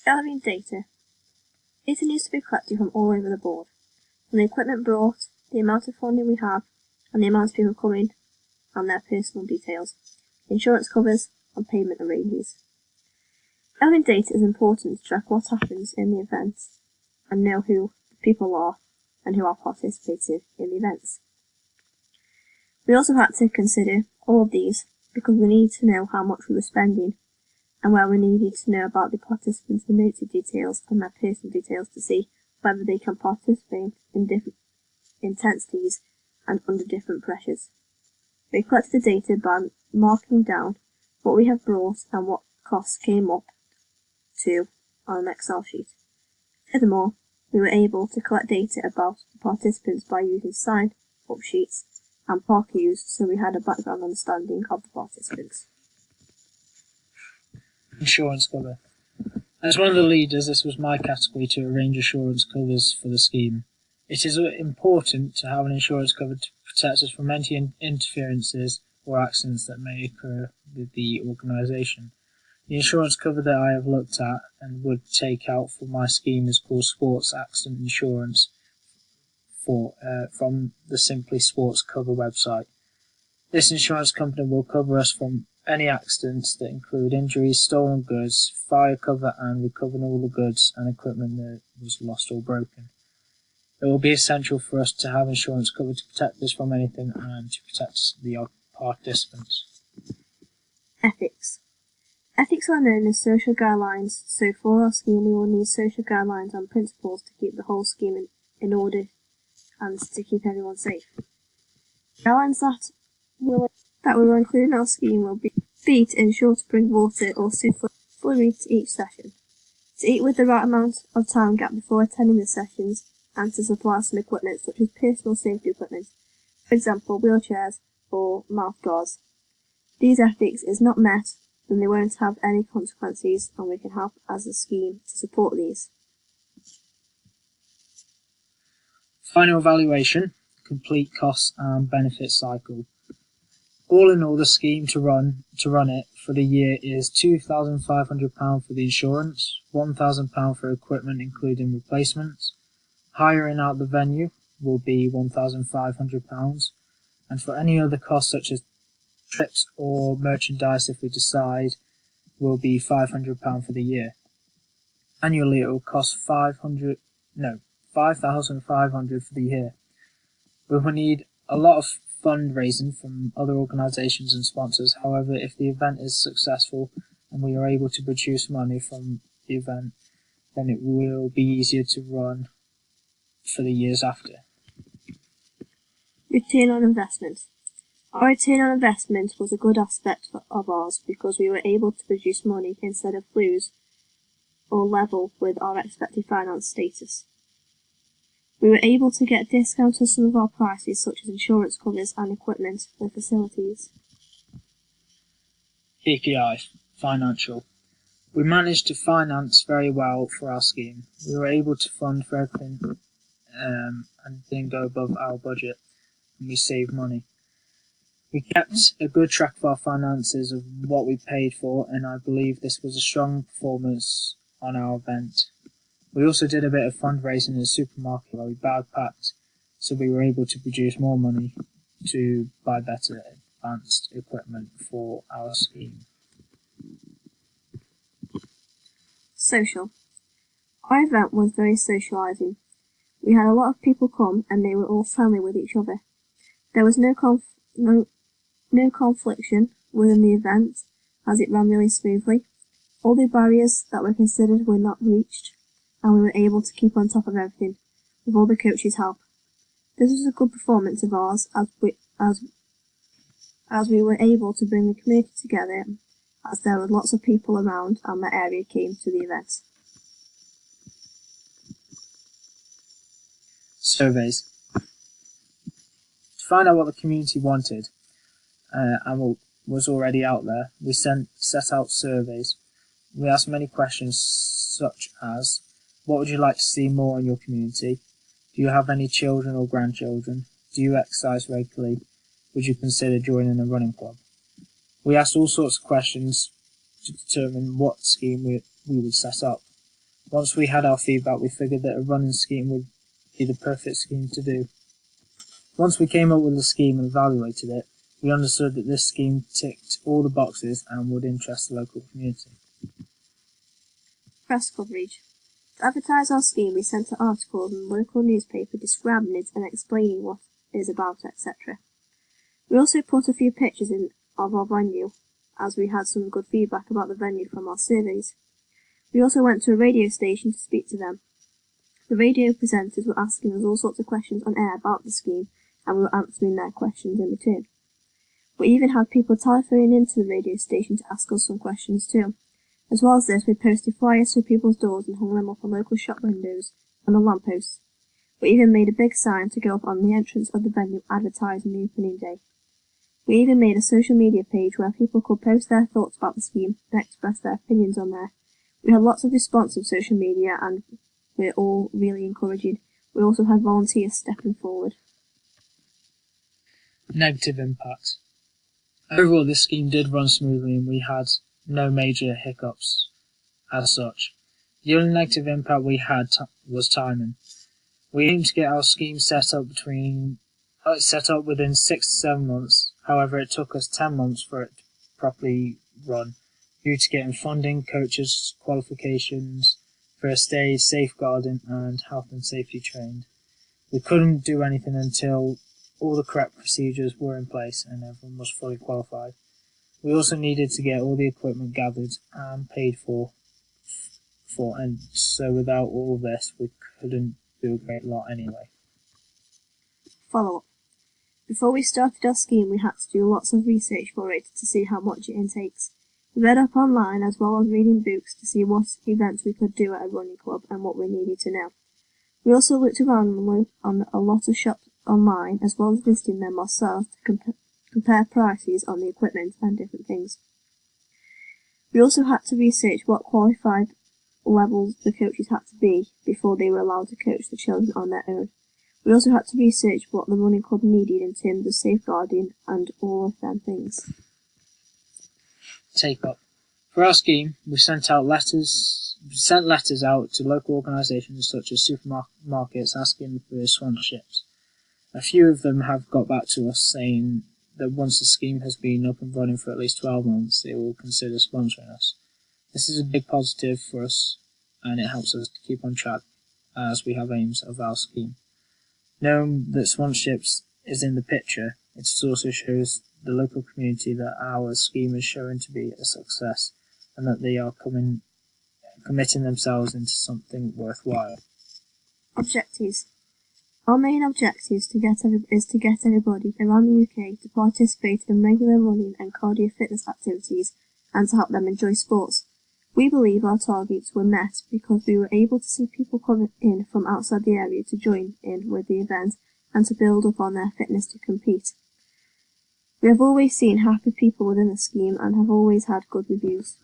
Gathering data. Data needs to be collected from all over the board, from the equipment brought, the amount of funding we have, and the amount of people coming, and their personal details, insurance covers, and payment arrangements. Gathering data is important to track what happens in the events and know who the people are and who are participating in the events. We also had to consider all of these because we needed to know how much we were spending and where we needed to know about the participants' emotive details and their personal details to see whether they can participate in different intensities and under different pressures. We collected the data by marking down what we have brought and what costs came up to on an Excel sheet. Furthermore, we were able to collect data about the participants by using sign-up sheets and par queues, so we had a background understanding of the participants. Insurance cover. As one of the leaders, this was my category to arrange insurance covers for the scheme. It is important to have an insurance cover to protect us from any interferences or accidents that may occur with the organisation. The insurance cover that I have looked at and would take out for my scheme is called Sports Accident Insurance from the Simply Sports Cover website. This insurance company will cover us from any accidents that include injuries, stolen goods, fire cover and recovering all the goods and equipment that was lost or broken. It will be essential for us to have insurance cover to protect us from anything and to protect the participants. Ethics. Ethics are known as social guidelines, so for our scheme we will need social guidelines and principles to keep the whole scheme in order and to keep everyone safe. Guidelines that we will include in our scheme will be to ensure to bring water or fluid to each session, to eat with the right amount of time gap before attending the sessions, and to supply some equipment such as personal safety equipment, for example wheelchairs or mouth guards. These ethics is not met, then they won't have any consequences and we can help as a scheme to support these. Final evaluation, complete costs and benefit cycle. All in all, the scheme to run it for the year is £2,500 for the insurance, £1,000 for equipment including replacements. Hiring out the venue will be £1,500, and for any other costs such as trips or merchandise if we decide will be £500 for the year. Annually it will cost £5,500 for the year. We will need a lot of fundraising from other organisations and sponsors. However, if the event is successful and we are able to produce money from the event, then it will be easier to run for the years after. Return on investment. Our return on investment was a good aspect of ours because we were able to produce money instead of lose or level with our expected finance status. We were able to get discounts on some of our prices such as insurance covers and equipment and facilities. KPI, financial. We managed to finance very well for our scheme. We were able to fund for everything and didn't go above our budget, and we saved money. We kept a good track of our finances of what we paid for, and I believe this was a strong performance on our event. We also did a bit of fundraising in the supermarket where we bagpacked, so we were able to produce more money to buy better advanced equipment for our scheme. Social. Our event was very socialising. We had a lot of people come and they were all friendly with each other. There was no confliction within the event as it ran really smoothly. All the barriers that were considered were not reached, and we were able to keep on top of everything with all the coaches' help. This was a good performance of ours as we were able to bring the community together as there were lots of people around and the area came to the event. Surveys. To find out what the community wanted and what was already out there, we set out surveys. We asked many questions such as, what would you like to see more in your community? Do you have any children or grandchildren? Do you exercise regularly? Would you consider joining a running club? We asked all sorts of questions to determine what scheme we would set up. Once we had our feedback, we figured that a running scheme would be the perfect scheme to do. Once we came up with a scheme and evaluated it, we understood that this scheme ticked all the boxes and would interest the local community. Press coverage. To advertise our scheme, we sent out articles in the local newspaper describing it and explaining what it is about, etc. We also put a few pictures in of our venue, as we had some good feedback about the venue from our surveys. We also went to a radio station to speak to them. The radio presenters were asking us all sorts of questions on air about the scheme, and we were answering their questions in return. We even had people telephoning into the radio station to ask us some questions too. As well as this, we posted flyers through people's doors and hung them up on local shop windows and on lampposts. We even made a big sign to go up on the entrance of the venue advertising the opening day. We even made a social media page where people could post their thoughts about the scheme and express their opinions on there. We had lots of response on social media and we're all really encouraging. We also had volunteers stepping forward. Negative impact. Overall, this scheme did run smoothly and we had no major hiccups as such. The only negative impact we had was timing. We aimed to get our scheme set up within 6 to 7 months. However, it took us 10 months for it to properly run, due to getting funding, coaches, qualifications, first aid, safeguarding, and health and safety trained. We couldn't do anything until all the correct procedures were in place and everyone was fully qualified. We also needed to get all the equipment gathered and paid for, and so without all this, we couldn't do a great lot anyway. Follow-up. Before we started our scheme, we had to do lots of research for it to see how much it intakes. We read up online as well as reading books to see what events we could do at a running club and what we needed to know. We also looked around on a lot of shops online as well as visiting them ourselves to compare prices on the equipment and different things. We also had to research what qualified levels the coaches had to be before they were allowed to coach the children on their own. We also had to research what the running club needed in terms of safeguarding and all of them things. Take up. For our scheme, we sent letters out to local organisations such as supermarkets asking for sponsorships. A few of them have got back to us saying that once the scheme has been up and running for at least 12 months, they will consider sponsoring us. This is a big positive for us, and it helps us to keep on track as we have aims of our scheme. Knowing that sponsorships is in the picture, it also shows the local community that our scheme is showing to be a success, and that they are committing themselves into something worthwhile. Objectives. Our main objective is to get everybody around the UK to participate in regular running and cardio fitness activities and to help them enjoy sports. We believe our targets were met because we were able to see people coming in from outside the area to join in with the event and to build up on their fitness to compete. We have always seen happy people within the scheme and have always had good reviews.